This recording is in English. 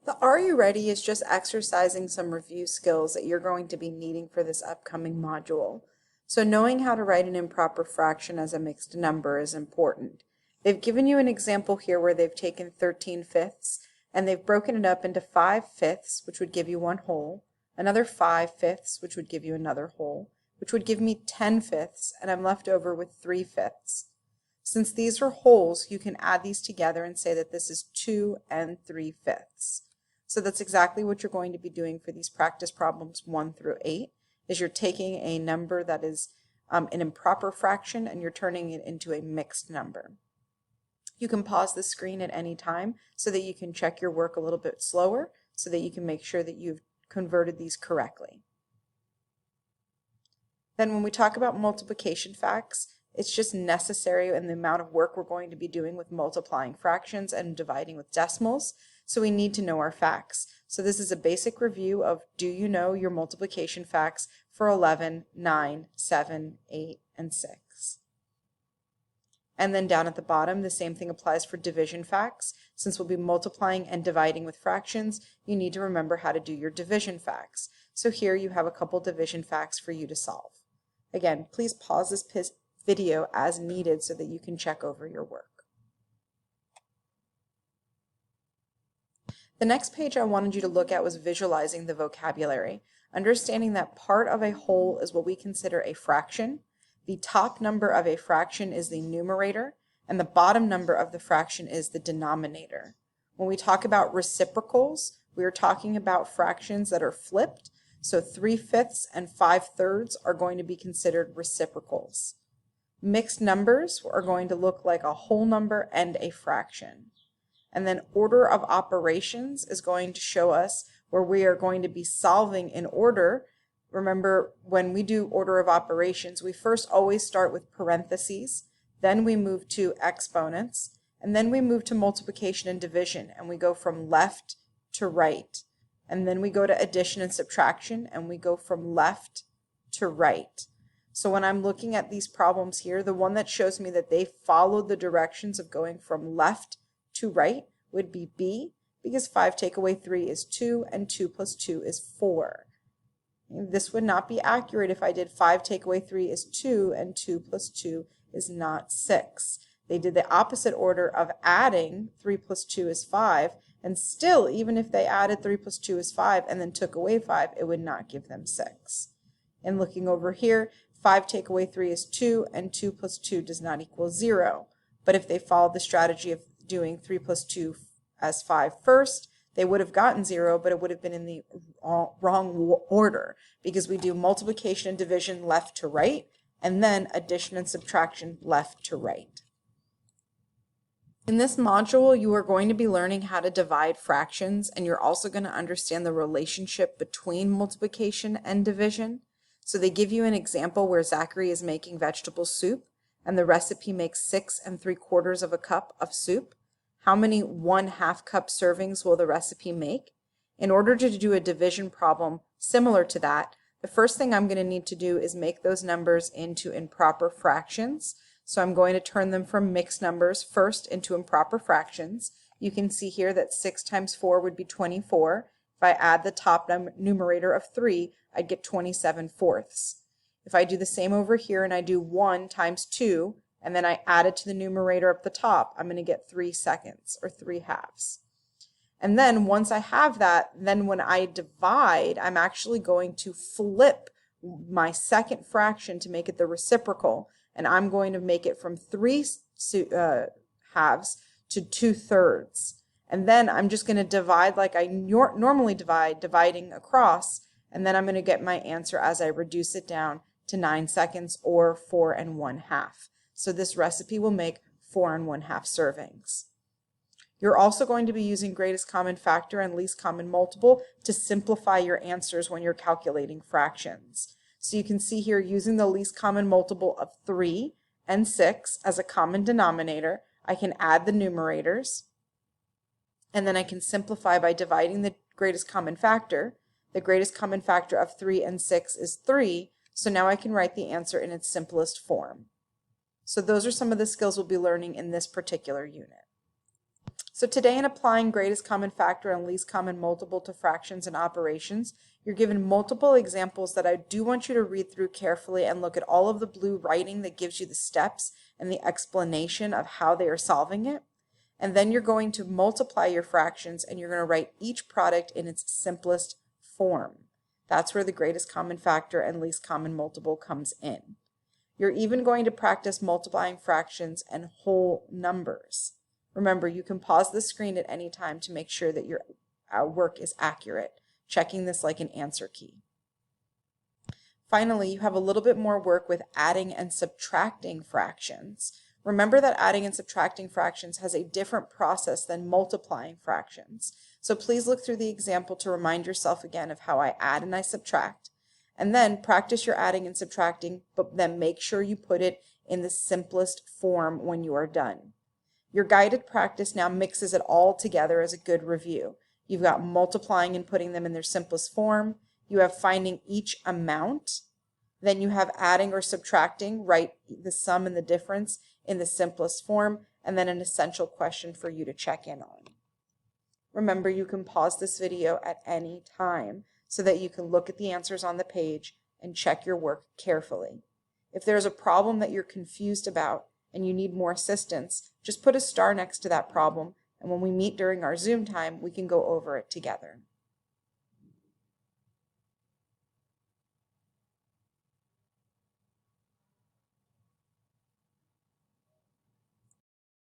The Are You Ready is just exercising some review skills that you're going to be needing for this upcoming module. So knowing how to write an improper fraction as a mixed number is important. They've given you an example here where they've taken 13/5 and they've broken it up into 5/5, which would give you one whole, another 5/5, which would give you another whole, which would give me 10/5, and I'm left over with 3/5. Since these are wholes, you can add these together and say that this is 2 and 3/5. So that's exactly what you're going to be doing for these practice problems 1 through 8, is you're taking a number that is an improper fraction and you're turning it into a mixed number. You can pause the screen at any time so that you can check your work a little bit slower so that you can make sure that you've converted these correctly. Then when we talk about multiplication facts, it's just necessary in the amount of work we're going to be doing with multiplying fractions and dividing with decimals. So we need to know our facts. So this is a basic review of do you know your multiplication facts for 11, 9, 7, 8, and 6. And then down at the bottom, the same thing applies for division facts. Since we'll be multiplying and dividing with fractions, you need to remember how to do your division facts. So here you have a couple division facts for you to solve. Again, please pause this video as needed so that you can check over your work. The next page I wanted you to look at was visualizing the vocabulary, understanding that part of a whole is what we consider a fraction. The top number of a fraction is the numerator, and the bottom number of the fraction is the denominator. When we talk about reciprocals, we are talking about fractions that are flipped, so 3/5 and 5/3 are going to be considered reciprocals. Mixed numbers are going to look like a whole number and a fraction. And then order of operations is going to show us where we are going to be solving in order. Remember, when we do order of operations, we first always start with parentheses, then we move to exponents, and then we move to multiplication and division, and we go from left to right. And then we go to addition and subtraction, and we go from left to right. So when I'm looking at these problems here, the one that shows me that they followed the directions of going from left to right would be B, because 5 take away 3 is 2, and 2 plus 2 is 4. This would not be accurate if I did 5 take away 3 is 2, and 2 plus 2 is not 6. They did the opposite order of adding 3 plus 2 is 5, and still, even if they added 3 plus 2 is 5 and then took away 5, it would not give them 6. And looking over here, 5 take away 3 is 2, and 2 plus 2 does not equal 0. But if they followed the strategy of doing 3 plus 2 as 5 first, they would have gotten 0, but it would have been in the wrong order, because we do multiplication and division left to right, and then addition and subtraction left to right. In this module, you are going to be learning how to divide fractions, and you're also going to understand the relationship between multiplication and division. So they give you an example where Zachary is making vegetable soup, and the recipe makes 6 3/4 cups of soup. How many 1/2 cup servings will the recipe make? In order to do a division problem similar to that, the first thing I'm going to need to do is make those numbers into improper fractions. So I'm going to turn them from mixed numbers first into improper fractions. You can see here that 6 times 4 would be 24. If I add the top numerator of 3, I'd get 27/4. If I do the same over here and I do 1 times 2, and then I add it to the numerator up the top, I'm going to get 3 seconds, or 3/2. And then once I have that, then when I divide, I'm actually going to flip my second fraction to make it the reciprocal, and I'm going to make it from 3 halves to 2/3. And then I'm just going to divide like I normally divide, dividing across, and then I'm going to get my answer as I reduce it down to 9 seconds, or 4 1/2. So this recipe will make 4 1/2 servings. You're also going to be using greatest common factor and least common multiple to simplify your answers when you're calculating fractions. So you can see here, using the least common multiple of 3 and 6 as a common denominator, I can add the numerators, and then I can simplify by dividing the greatest common factor. The greatest common factor of 3 and 6 is 3, so now I can write the answer in its simplest form. So those are some of the skills we'll be learning in this particular unit. So today in applying greatest common factor and least common multiple to fractions and operations, you're given multiple examples that I do want you to read through carefully and look at all of the blue writing that gives you the steps and the explanation of how they are solving it. And then you're going to multiply your fractions and you're going to write each product in its simplest form. That's where the greatest common factor and least common multiple comes in. You're even going to practice multiplying fractions and whole numbers. Remember, you can pause the screen at any time to make sure that your work is accurate, checking this like an answer key. Finally, you have a little bit more work with adding and subtracting fractions. Remember that adding and subtracting fractions has a different process than multiplying fractions. So please look through the example to remind yourself again of how I add and I subtract. And then practice your adding and subtracting, but then make sure you put it in the simplest form when you are done. Your guided practice now mixes it all together as a good review. You've got multiplying and putting them in their simplest form. You have finding each amount. Then you have adding or subtracting, write the sum and the difference in the simplest form, and then an essential question for you to check in on. Remember, you can pause this video at any time so that you can look at the answers on the page and check your work carefully. If there's a problem that you're confused about and you need more assistance, just put a star next to that problem, and when we meet during our Zoom time, we can go over it together.